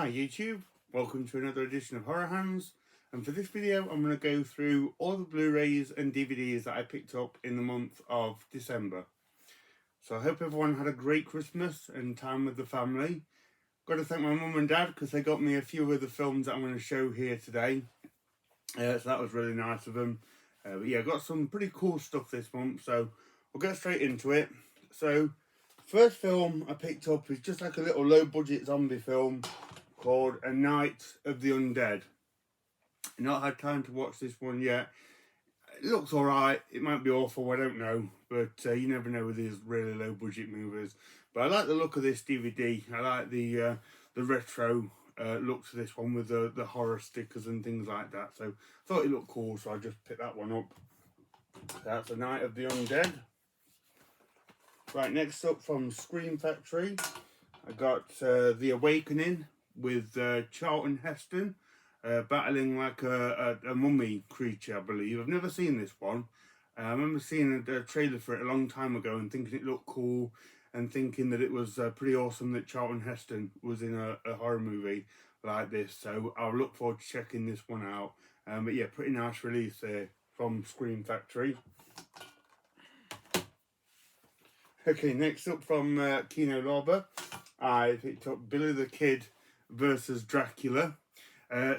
Hi YouTube, welcome to another edition of Horror Hands, and for this video I'm going to go through all the Blu-rays and DVDs that I picked up in the month of December. So I hope everyone had a great Christmas and time with the family. Got to thank my mum and dad because they got me a few of the films that I'm going to show here today. So that was really nice of them. But yeah, got some pretty cool stuff this month, so we'll get straight into it. So first film I picked up is just like a little low budget zombie film called A Night of the Undead. Not had time to watch this one yet. It looks alright, it might be awful, I don't know, but you never know with these really low budget movies. But I like the look of this DVD. I like the retro look to this one with the horror stickers and things like that. So I thought it looked cool, so I just picked that one up. That's A Night of the Undead. Right, next up from Scream Factory, I got The Awakening with Charlton Heston battling like a mummy creature, I believe. I've never seen this one. I remember seeing a trailer for it a long time ago and thinking it looked cool and thinking that it was pretty awesome that Charlton Heston was in a horror movie like this. So I'll look forward to checking this one out. But yeah, pretty nice release there from Scream Factory. Okay, next up from Kino Lorber, I picked up Billy the Kid versus Dracula.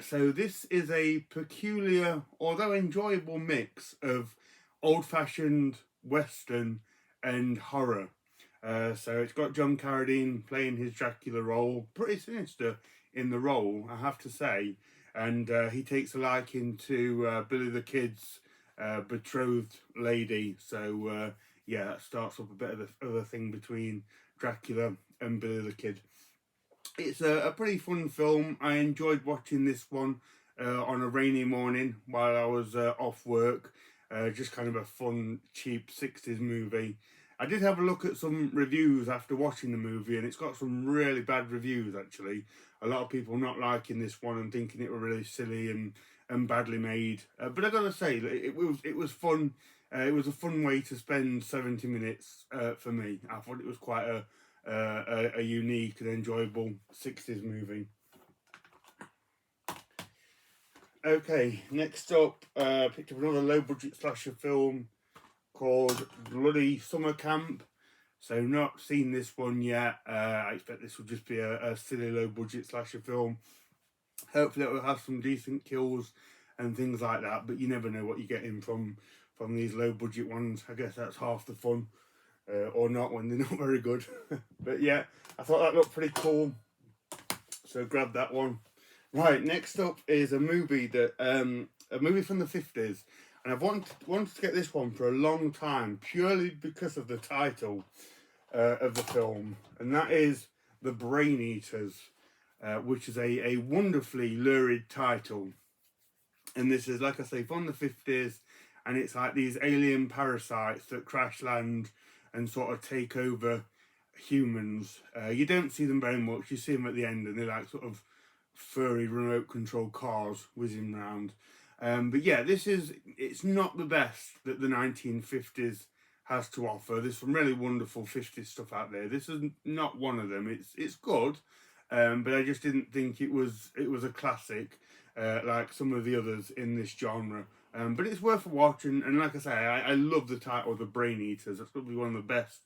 So this is a peculiar, although enjoyable mix of old-fashioned Western and horror. So it's got John Carradine playing his Dracula role, pretty sinister in the role, I have to say. And he takes a liking to Billy the Kid's betrothed lady. So yeah, that starts up a bit of a thing between Dracula and Billy the Kid. It's a pretty fun film. I enjoyed watching this one on a rainy morning while I was off work. Just kind of a fun, cheap 60s movie. I did have a look at some reviews after watching the movie, and it's got some really bad reviews actually. A lot of people not liking this one and thinking it was really silly and badly made. But I gotta say, it was fun. It was a fun way to spend 70 minutes for me. I thought it was quite a unique and enjoyable 60s movie. Okay, next up, picked up another low budget slasher film called Bloody Summer Camp. So not seen this one yet. I expect this will just be a silly low budget slasher film. Hopefully it will have some decent kills and things like that, but you never know what you're getting from these low budget ones. I guess that's half the fun. Or not when they're not very good. But yeah, I thought that looked pretty cool, so grab that one. Right, next up is a movie from the 50s, and I've wanted to get this one for a long time purely because of the title of the film, and that is The Brain Eaters, which is a wonderfully lurid title. And this is, like I say, from the 50s, and it's like these alien parasites that crash land and sort of take over humans. You don't see them very much. You see them at the end, and they're like sort of furry remote control cars whizzing around. But yeah, it's not the best that the 1950s has to offer. There's some really wonderful 50s stuff out there. This is not one of them. It's good, but I just didn't think it was a classic like some of the others in this genre. But it's worth a watch, and like I say, I love the title, The Brain Eaters. That's probably one of the best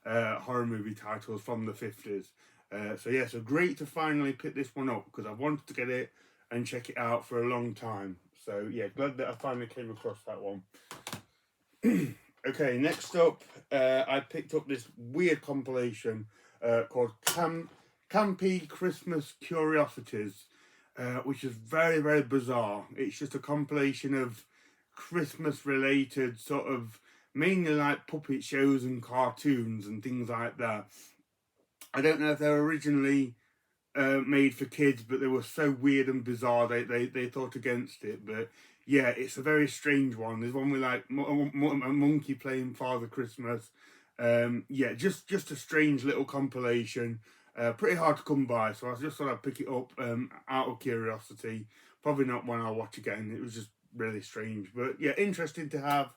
horror movie titles from the 50s. So yeah, so great to finally pick this one up because I've wanted to get it and check it out for a long time. So yeah, glad that I finally came across that one. Okay, next up, I picked up this weird compilation called Campy Christmas Curiosities, which is very, very bizarre. It's just a compilation of Christmas related sort of mainly like puppet shows and cartoons and things like that. I don't know if they were originally made for kids, but they were so weird and bizarre they thought against it. But yeah, it's a very strange one. There's one with like a monkey playing Father Christmas. Yeah, just a strange little compilation. Pretty hard to come by, so I just thought I'd pick it up out of curiosity. Probably not one I'll watch again. It was just really strange, but yeah, interesting to have.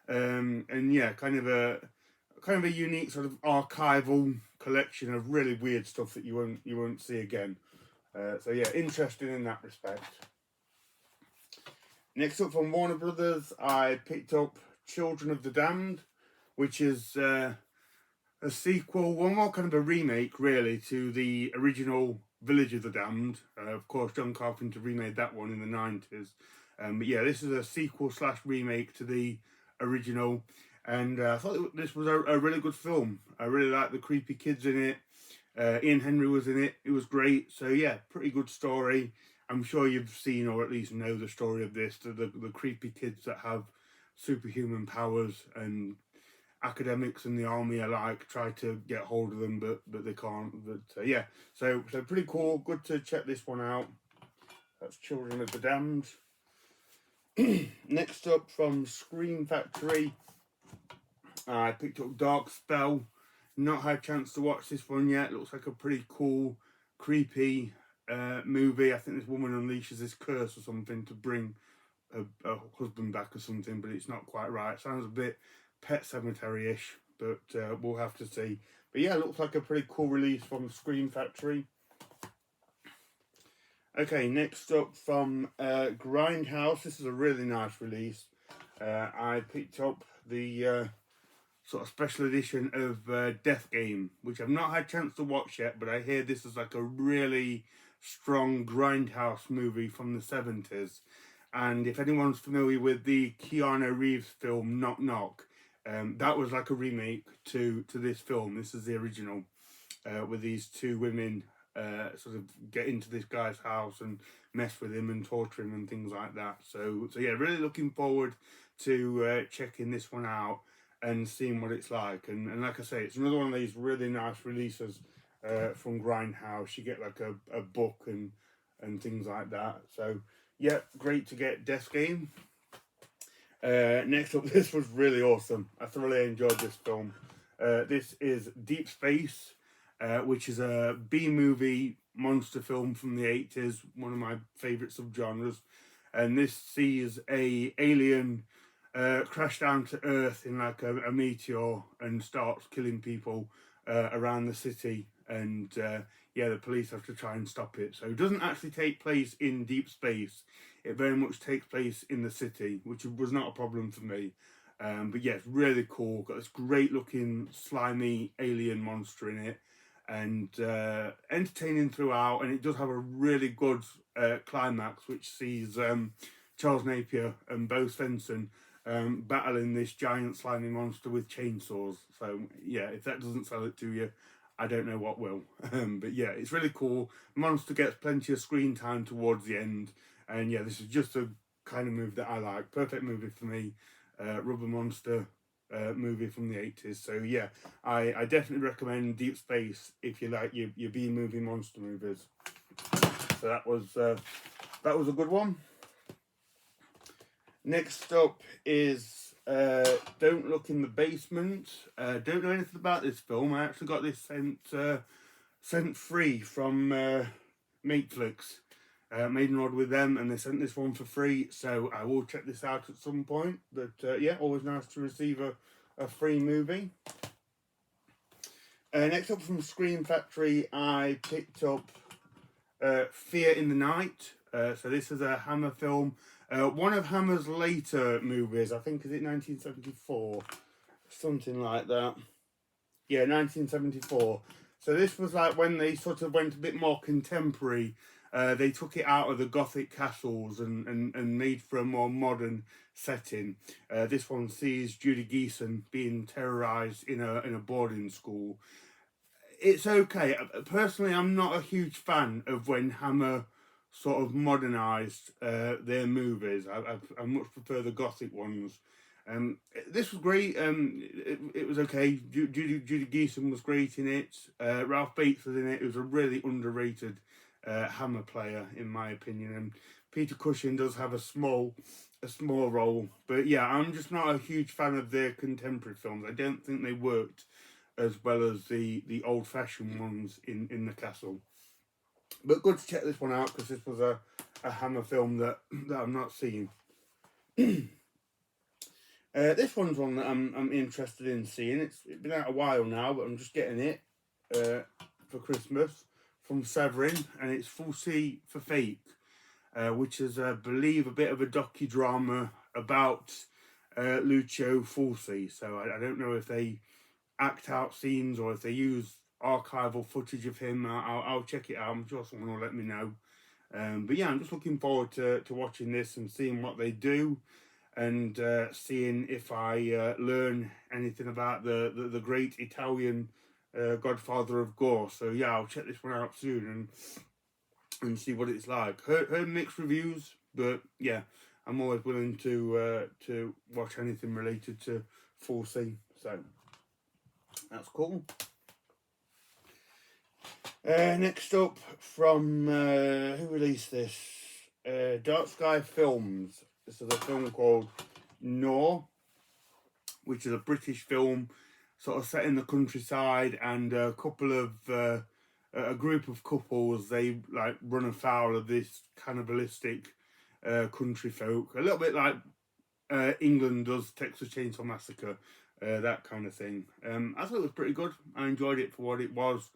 And yeah, kind of a unique sort of archival collection of really weird stuff that you won't see again. So yeah, interesting in that respect. Next up from Warner Brothers, I picked up Children of the Damned, which is a sequel, one more kind of a remake, really, to the original Village of the Damned. Of course, John Carpenter remade that one in the 90s. But yeah, this is a sequel slash remake to the original. And I thought this was a really good film. I really liked the creepy kids in it. Ian Henry was in it. It was great. So yeah, pretty good story. I'm sure you've seen or at least know the story of this. The creepy kids that have superhuman powers, and academics and the army alike try to get hold of them, but they can't. But yeah, so pretty cool. Good to check this one out. That's Children of the Damned. Next up from Scream Factory, I picked up Dark Spell. Not had a chance to watch this one yet. Looks like a pretty cool, creepy movie. I think this woman unleashes this curse or something to bring a husband back or something, but it's not quite right. Sounds a bit Pet Cemetery-ish, but we'll have to see. But yeah, looks like a pretty cool release from Scream Factory. Okay, next up from Grindhouse. This is a really nice release. I picked up the sort of special edition of Death Game, which I've not had a chance to watch yet, but I hear this is like a really strong Grindhouse movie from the 70s. And if anyone's familiar with the Keanu Reeves film Knock Knock, that was like a remake to this film. This is the original, with these two women sort of get into this guy's house and mess with him and torture him and things like that. So yeah, really looking forward to checking this one out and seeing what it's like. And like I say, it's another one of these really nice releases from Grindhouse. You get like a book and things like that. So yeah, great to get Death Game. Next up, this was really awesome. I thoroughly enjoyed this film. This is Deep Space, which is a B-movie monster film from the 80s, one of my favourite subgenres. And this sees a alien crash down to Earth in like a meteor and starts killing people around the city. And yeah, the police have to try and stop it. So it doesn't actually take place in deep space. It very much takes place in the city, which was not a problem for me. But yeah, it's really cool. Got this great looking slimy alien monster in it, and entertaining throughout. And it does have a really good climax, which sees Charles Napier and Bo Svensson battling this giant slimy monster with chainsaws. So yeah, if that doesn't sell it to you, I don't know what will. But yeah, it's really cool. Monster gets plenty of screen time towards the end, and yeah, this is just a kind of movie that I like. Perfect movie for me. Rubber Monster movie from the 80s. So yeah, I definitely recommend Deep Space if you like your B-movie monster movies. So that was a good one. Next up is Don't Look in the Basement. Don't know anything about this film. I actually got this sent free from Mateflix. Made an order with them, and they sent this one for free, so I will check this out at some point. But yeah, always nice to receive a free movie. Next up from Scream Factory, I picked up Fear in the Night. So this is a Hammer film. One of Hammer's later movies, I think, is it 1974? Something like that. Yeah, 1974. So this was like when they sort of went a bit more contemporary. They took it out of the Gothic castles and made for a more modern setting. This one sees Judy Geeson being terrorised in a boarding school. It's okay. Personally, I'm not a huge fan of when Hammer sort of modernised their movies. I much prefer the Gothic ones. This was great. It was okay. Judy Geeson was great in it. Ralph Bates was in it. It was a really underrated Hammer player, in my opinion. And Peter Cushing does have a small role. But yeah, I'm just not a huge fan of their contemporary films. I don't think they worked as well as the old-fashioned ones in the castle. But good to check this one out, because this was a Hammer film that I've not seen. This one's one that I'm interested in seeing. It's been out a while now, but I'm just getting it for Christmas from Severin, and it's Full C for Fake, which is, I believe, a bit of a docudrama about Lucio Fulci. So I don't know if they act out scenes or if they use archival footage of him. I'll check it out. I'm sure someone will let me know. But yeah, I'm just looking forward to watching this and seeing what they do, and seeing if I learn anything about the great Italian godfather of gore. So yeah, I'll check this one out soon and see what it's like. Heard mixed reviews, but yeah, I'm always willing to watch anything related to Fulci. So that's cool. Next up, from who released this? Dark Sky Films. This is a film called Gnaw, which is a British film sort of set in the countryside, and a couple of a group of couples, they like run afoul of this cannibalistic country folk, a little bit like England does Texas Chainsaw Massacre, that kind of thing. I thought it was pretty good. I enjoyed it for what it was.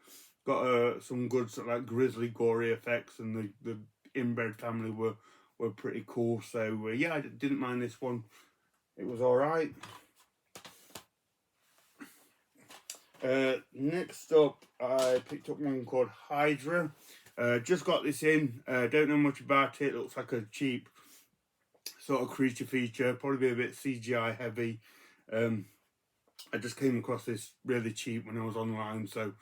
Got some good sort of like grisly, gory effects, and the inbred family were pretty cool. So yeah, I didn't mind this one. It was all right. Next up, I picked up one called Hydra. Just got this in. Don't know much about it. Looks like a cheap sort of creature feature. Probably be a bit CGI heavy. I just came across this really cheap when I was online, so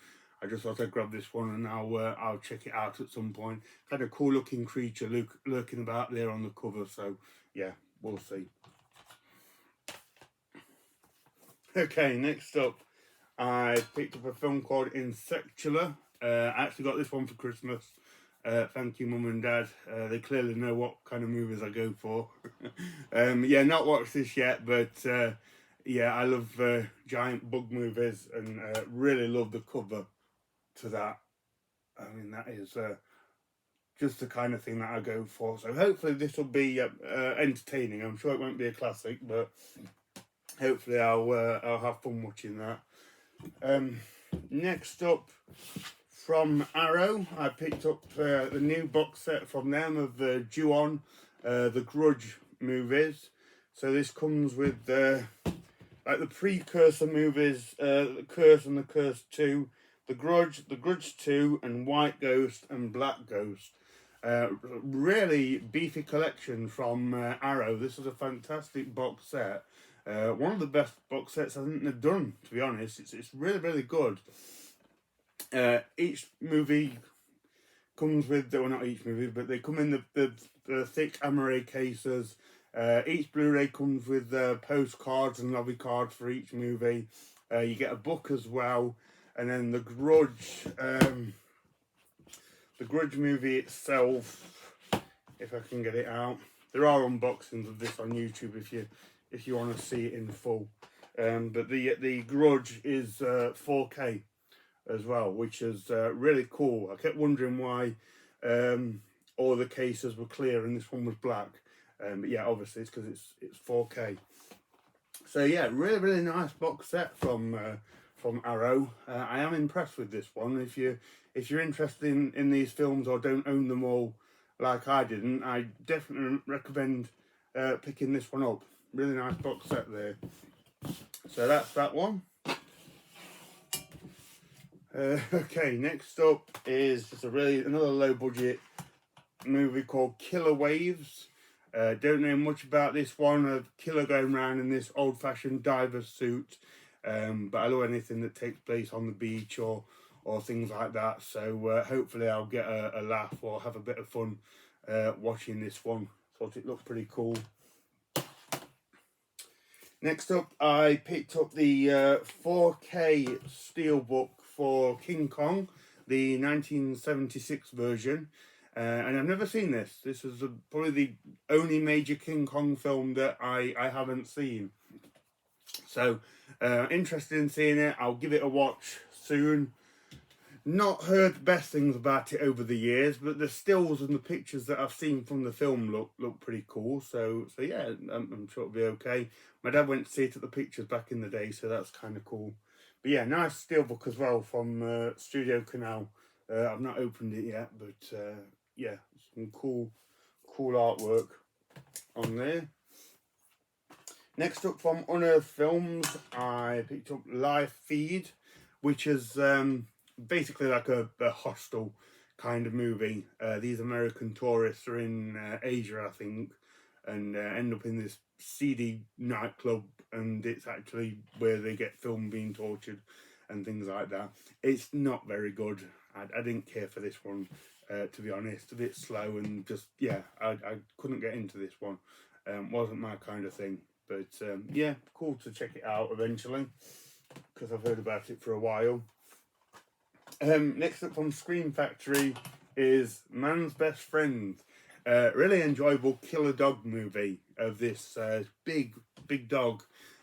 I just thought I'd grab this one, and I'll check it out at some point. Had a cool looking creature lurking about there on the cover, so yeah, we'll see. Okay, next up, I picked up a film called Insectula. I actually got this one for Christmas. Thank you, Mum and Dad. They clearly know what kind of movies I go for. Yeah, not watched this yet, but yeah, I love giant bug movies, and really love the cover to that. I mean, that is just the kind of thing that I go for. So hopefully this will be entertaining. I'm sure it won't be a classic, but hopefully I'll have fun watching that. Next up, from Arrow, I picked up the new box set from them of the Ju-On, the Grudge movies. So this comes with like the precursor movies, The Curse and The Curse 2, The Grudge 2, and White Ghost and Black Ghost. Really beefy collection from Arrow. This is a fantastic box set. One of the best box sets I think they've done, to be honest. It's really, really good. Each movie comes with, well, not each movie, but they come in the thick Amaray cases. Each Blu-ray comes with postcards and lobby cards for each movie. You get a book as well, and then the Grudge movie itself, if I can get it out. There are unboxings of this on YouTube if you want to see it in full. But the Grudge is 4K as well, which is really cool. I kept wondering why all the cases were clear and this one was black. But yeah, obviously it's because it's 4K. So yeah, really, really nice box set from Arrow. I am impressed with this one. If you're interested in these films or don't own them all like I didn't, I definitely recommend picking this one up. Really nice box set there. So that's that one. Okay, next up is just another low budget movie called Killer Waves. Don't know much about this one. A killer going around in this old-fashioned diver suit, but I love anything that takes place on the beach or things like that. So hopefully I'll get a laugh or have a bit of fun watching this one. Thought it looked pretty cool. Next up, I picked up the 4K steelbook for King Kong, the 1976 version. And I've never seen this. This is probably the only major King Kong film that I haven't seen. So, interested in seeing it. I'll give it a watch soon. Not heard the best things about it over the years, but the stills and the pictures that I've seen from the film look pretty cool. So yeah, I'm sure it'll be okay. My dad went to see it at the pictures back in the day, so that's kind of cool. But yeah, nice steelbook as well from Studio Canal. I've not opened it yet, but yeah, some cool artwork on there. Next up from Unearthed Films, I picked up Live Feed, which is basically like a hostel kind of movie. These American tourists are in Asia, I think, and end up in this seedy nightclub, and it's actually where they get filmed being tortured and things like that. It's not very good. I didn't care for this one, to be honest. A bit slow and just, yeah, I couldn't get into this one. Wasn't my kind of thing. But yeah, cool to check it out eventually, because I've heard about it for a while. Next up from Scream Factory is Man's Best Friend. Really enjoyable killer dog movie of this big dog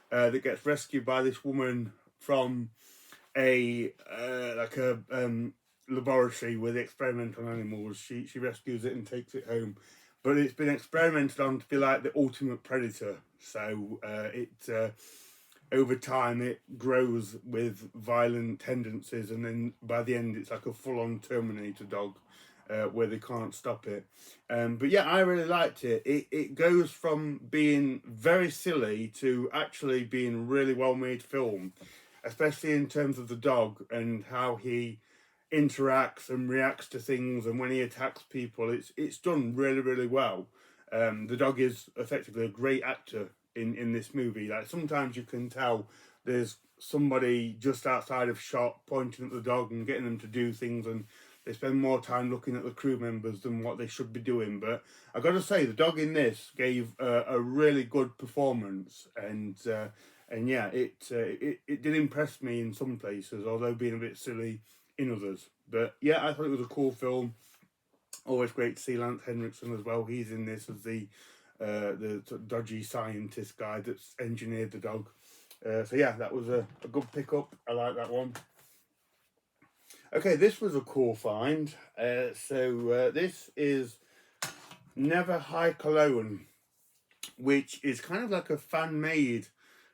that gets rescued by this woman from a laboratory with experimental animals. She rescues it and takes it home, but it's been experimented on to be like the ultimate predator. So over time it grows with violent tendencies, and then by the end it's like a full-on Terminator dog, where they can't stop it. But yeah, I really liked it. It goes from being very silly to actually being a really well-made film, especially in terms of the dog and how he interacts and reacts to things, and when he attacks people, it's done really well. The dog is effectively a great actor in this movie. Like, sometimes you can tell there's somebody just outside of shot pointing at the dog and getting them to do things, and they spend more time looking at the crew members than what they should be doing. But I got to say, the dog in this gave a really good performance, and yeah, it did impress me in some places, although being a bit silly in others. But yeah, I thought it was a cool film. Always great to see Lance Henriksen as well. He's in this as the dodgy scientist guy that's engineered the dog. So yeah, that was a good pickup. I like that one. Okay, this was a cool find. This is Never Hike Alone, which is kind of like a fan-made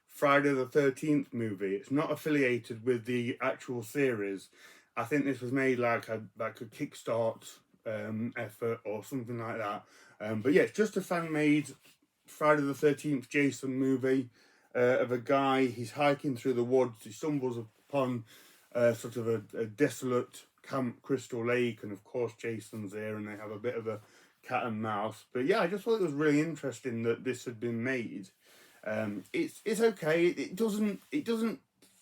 Friday the 13th movie. It's not affiliated with the actual series. I think this was made like a Kickstart effort or something like that. But yeah, it's just a fan-made Friday the 13th Jason movie of a guy. He's hiking through the woods. He stumbles upon sort of a desolate Camp Crystal Lake, and of course Jason's there, and they have a bit of a cat and mouse. But yeah, I just thought it was really interesting that this had been made. It's okay. It doesn't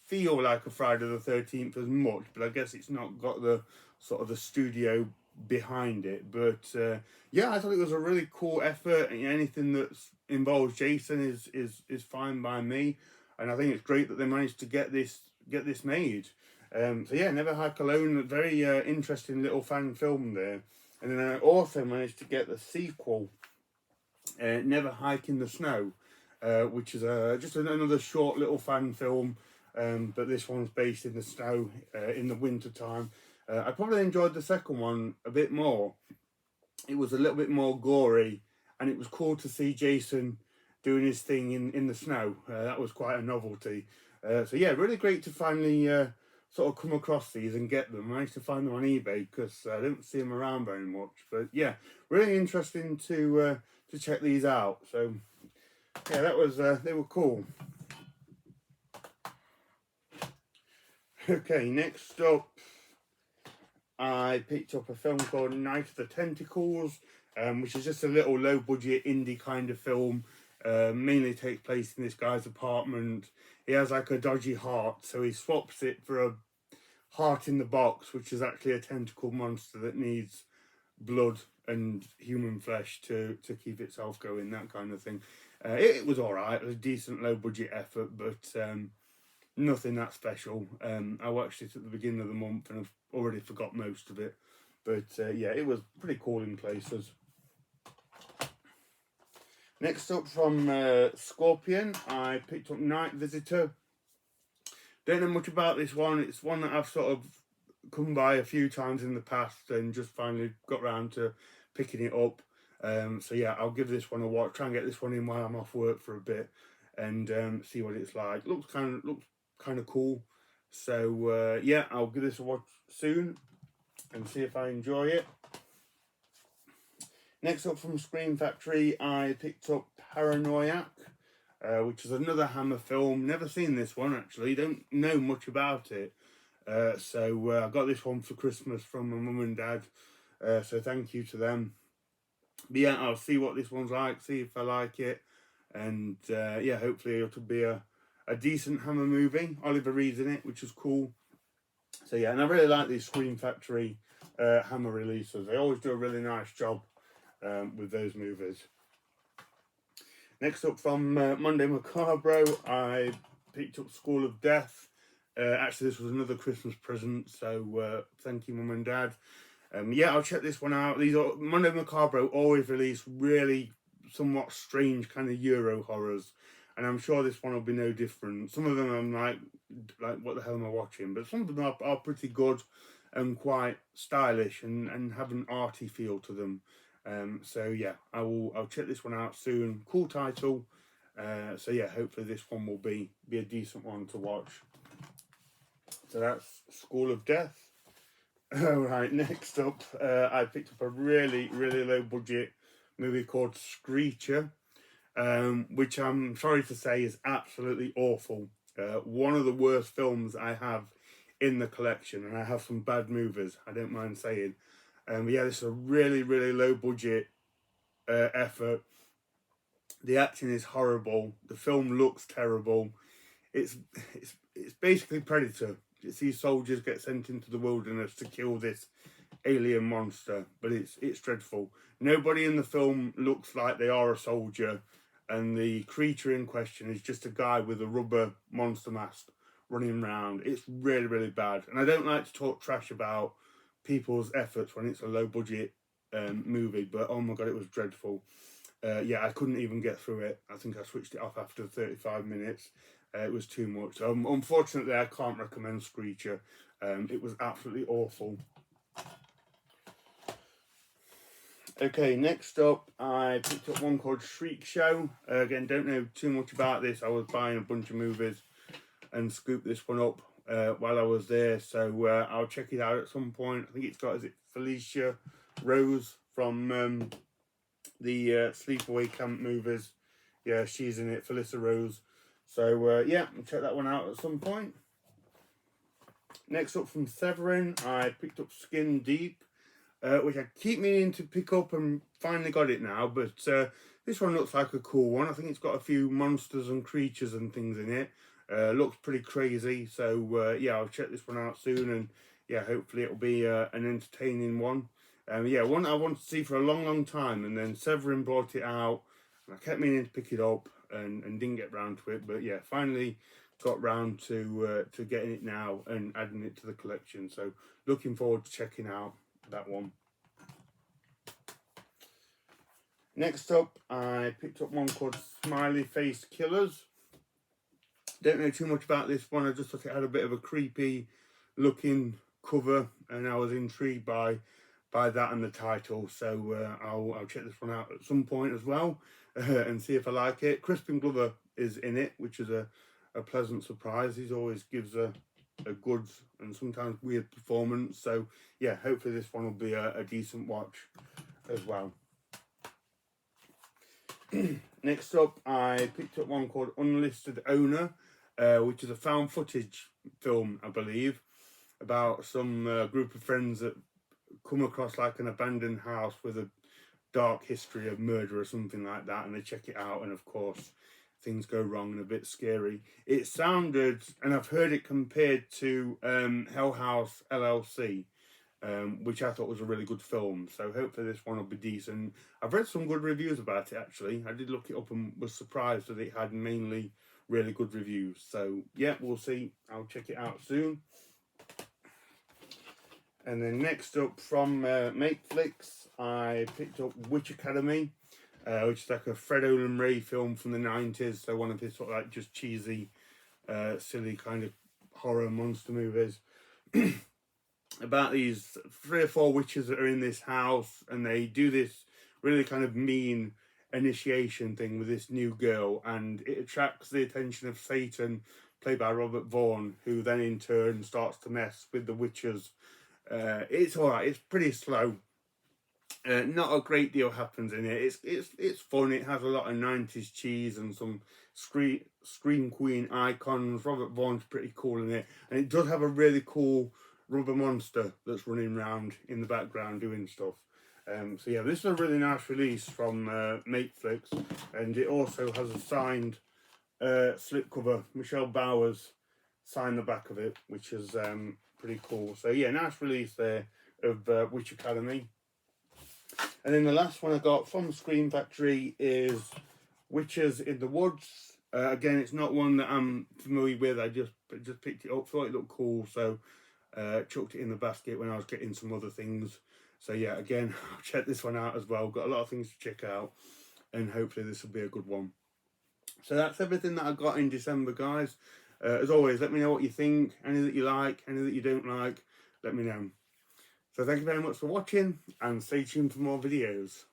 feel like a Friday the 13th as much, but I guess it's not got the sort of the studio behind it. But yeah, I thought it was a really cool effort, and anything that involves Jason is fine by me. And I think it's great that they managed to get this made. So yeah, Never Hike Alone, a very interesting little fan film there. And then I also managed to get the sequel, Never Hike in the Snow, which is just another short little fan film, but this one's based in the snow in the winter time. I probably enjoyed the second one a bit more. It was a little bit more gory, and it was cool to see Jason doing his thing in the snow. That was quite a novelty. So yeah, really great to finally sort of come across these and get them. I managed to find them on eBay because I didn't see them around very much. But yeah, really interesting to check these out. So yeah, that was they were cool. Okay, next up, I picked up a film called Night of the Tentacles, which is just a little low-budget indie kind of film. Mainly takes place in this guy's apartment. He has like a dodgy heart, so he swaps it for a heart in the box, which is actually a tentacle monster that needs blood and human flesh to keep itself going, that kind of thing. It was alright. It was a decent low-budget effort, but nothing that special. I watched it at the beginning of the month and I've already forgot most of it. But yeah, it was pretty cool in places. Next up from Scorpion, I picked up Night Visitor. Don't know much about this one. It's one that I've sort of come by a few times in the past and just finally got round to picking it up. So yeah, I'll give this one a watch. Try and get this one in while I'm off work for a bit and see what it's like. Looks kind of cool. So yeah, I'll give this a watch soon. and see if I enjoy it. Next up from Scream Factory, I picked up Paranoiac, which is another Hammer film. Never seen this one actually, don't know much about it. So I got this one for Christmas from my mum and dad, so thank you to them. But yeah, I'll see what this one's like, see if I like it, and yeah, hopefully it'll be a decent Hammer movie. Oliver Reed's in it, which is cool. So yeah, and I really like these Scream Factory Hammer releases. They always do a really nice job with those movies. Next up from Monday Macabre, I picked up School of Death. Actually, this was another Christmas present, so thank you, Mum and Dad. Yeah, I'll check this one out. Monday Macabre always release really somewhat strange kind of Euro horrors, and I'm sure this one will be no different. Some of them I'm like what the hell am I watching? But some of them are pretty good and quite stylish and have an arty feel to them. So yeah, I'll check this one out soon. Cool title. So yeah, hopefully this one will be a decent one to watch. So that's School of Death. Alright, next up, I picked up a really low budget movie called Screecher, which I'm sorry to say is absolutely awful. One of the worst films I have in the collection, and I have some bad movies, I don't mind saying. Yeah, this is a really low budget effort. The acting is horrible. The film looks terrible. It's basically Predator. It's these soldiers get sent into the wilderness to kill this alien monster, but it's dreadful. Nobody in the film looks like they are a soldier, and the creature in question is just a guy with a rubber monster mask running around. It's really bad, and I don't like to talk trash about people's efforts when it's a low budget movie, but oh my god, it was dreadful. Yeah, I couldn't even get through it. I think I switched it off after 35 minutes. It was too much. Unfortunately, I can't recommend Screecher. It was absolutely awful. Okay, next up, I picked up one called Shriek Show. Again, don't know too much about this. I was buying a bunch of movies and scooped this one up while I was there. So I'll check it out at some point. I think it's got, is it Felicia Rose from the Sleepaway Camp movies? Yeah, she's in it, Felicia Rose. So yeah, I'll check that one out at some point. Next up from Severin, I picked up Skin Deep, which I keep meaning to pick up and finally got it now. But this one looks like a cool one. I think it's got a few monsters and creatures and things in it. Looks pretty crazy. So yeah, I'll check this one out soon, and yeah, hopefully it'll be an entertaining one. Yeah, one I wanted to see for a long time, and then Severin brought it out, and I kept meaning to pick it up and didn't get round to it. But yeah, finally got round to getting it now and adding it to the collection. So looking forward to checking out that one. Next up, I picked up one called Smiley Face Killers. Don't know too much about this one. I just thought it had a bit of a creepy looking cover, and I was intrigued by that and the title. So I'll check this one out at some point as well and see if I like it. Crispin Glover is in it, which is a pleasant surprise. He always gives a good and sometimes weird performance. So yeah, hopefully this one will be a decent watch as well. Next up, I picked up one called Unlisted Owner, which is a found footage film, I believe, about some group of friends that come across like an abandoned house with a dark history of murder or something like that, and they check it out, and of course things go wrong and a bit scary. It sounded, and I've heard it compared to Hell House LLC, which I thought was a really good film. So hopefully this one will be decent. I've read some good reviews about it actually. I did look it up and was surprised that it had mainly really good reviews. So yeah, we'll see. I'll check it out soon. And then next up from Makeflix, I picked up Witch Academy, which is like a Fred Olen Ray film from the 90s. So one of his sort of like just cheesy, silly kind of horror monster movies. About these 3 or 4 witches that are in this house, and they do this really kind of mean initiation thing with this new girl, and it attracts the attention of Satan, played by Robert Vaughn, who then in turn starts to mess with the witches It's alright, it's pretty slow. Not a great deal happens in it. It's fun. It has a lot of 90s cheese and some Scream Queen icons. Robert Vaughn's pretty cool in it, and it does have a really cool rubber monster that's running around in the background doing stuff. So yeah, this is a really nice release from Makeflix, and it also has a signed slipcover. Michelle Bowers signed the back of it, which is pretty cool. So yeah, nice release there of Witch Academy. And then the last one I got from Scream Factory is Witches in the Woods. Again, it's not one that I'm familiar with. I just picked it up, thought it looked cool, so chucked it in the basket when I was getting some other things. So yeah, again, I'll check this one out as well. Got a lot of things to check out, and hopefully this will be a good one. So that's everything that I got in December, guys. As always, let me know what you think. Any that you like, any that you don't like, let me know. So thank you very much for watching, and stay tuned for more videos.